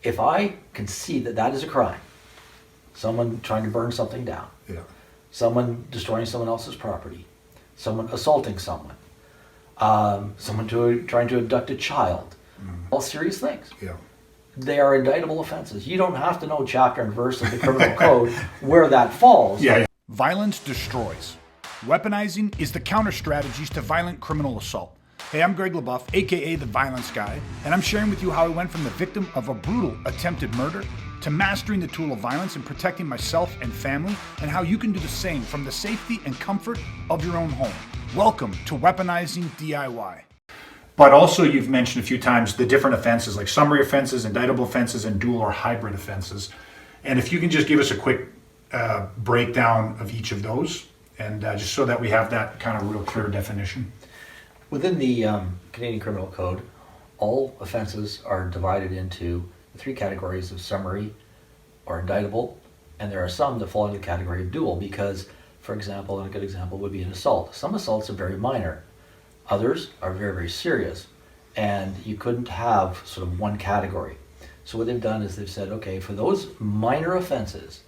if I can see that that is a crime, someone trying to burn something down, someone destroying someone else's property, someone assaulting someone, someone trying to abduct a child, all serious things. They are indictable offenses. You don't have to know chapter and verse of the criminal code where that falls. Violence destroys. Weaponizing is the counter strategies to violent criminal assault. Hey, I'm Greg LaBeouf, aka The Violence Guy, and I'm sharing with you how I went from the victim of a brutal attempted murder to mastering the tool of violence and protecting myself and family, and how you can do the same from the safety and comfort of your own home. Welcome to Weaponizing DIY. But also, you've mentioned a few times the different offenses, like summary offenses, indictable offenses, and dual or hybrid offenses. And if you can just give us a quick breakdown of each of those, and just so that we have that kind of real clear definition. Within the Canadian Criminal Code, all offenses are divided into three categories of summary or indictable, and there are some that fall into the category of dual because, for example, and a good example would be an assault. Some assaults are very minor. Others are very, very serious, and you couldn't have sort of one category. So what they've done is they've said, okay, for those minor offenses,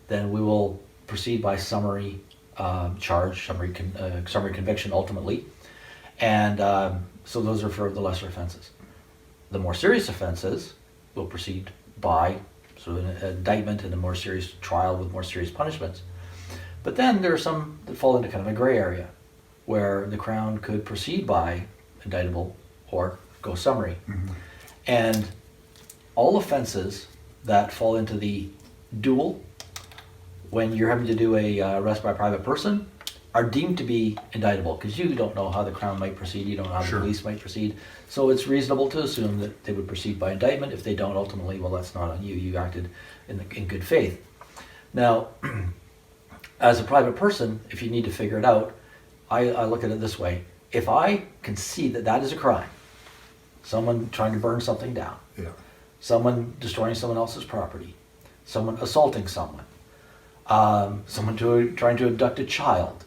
then we will proceed by summary charge, summary conviction ultimately, and so those are for the lesser offenses. The more serious offenses will proceed by sort of an indictment and a more serious trial with more serious punishments. But then there are some that fall into kind of a gray area, where the Crown could proceed by indictable or go summary. And all offenses that fall into the dual, when you're having to do a arrest by a private person, are deemed to be indictable because you don't know how the Crown might proceed, you don't know how the police might proceed. So it's reasonable to assume that they would proceed by indictment. If they don't, ultimately, well, that's not on you. You acted in good faith. Now, as a private person, if you need to figure it out, I look at it this way. If I can see that that is a crime, someone trying to burn something down, someone destroying someone else's property, someone assaulting someone, someone trying to abduct a child,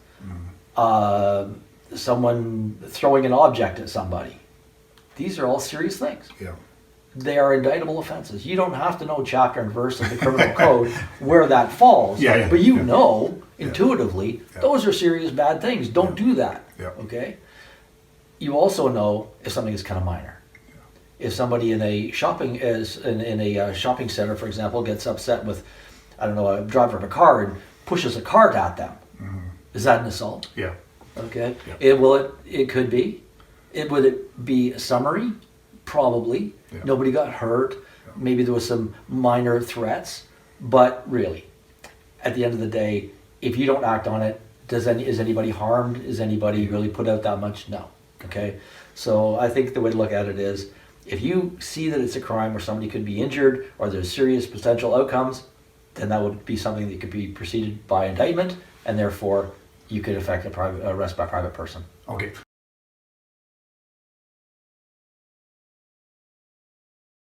someone throwing an object at somebody, these are all serious things. They are indictable offenses. You don't have to know chapter and verse of the criminal code where that falls, but you know intuitively those are serious bad things. Don't do that. Okay. You also know if something is kind of minor. If somebody in a shopping shopping center, for example, gets upset with, I don't know, a driver of a car and pushes a cart at them, is that an assault? Okay. It could be. Would it be a summary? Probably. Nobody got hurt. Maybe there was some minor threats, but really, at the end of the day, if you don't act on it, is anybody harmed? Is anybody really put out that much? No. Okay. So I think the way to look at it is, if you see that it's a crime where somebody could be injured or there's serious potential outcomes, then that would be something that could be preceded by indictment, and therefore you could effect a private arrest by a private person. Okay,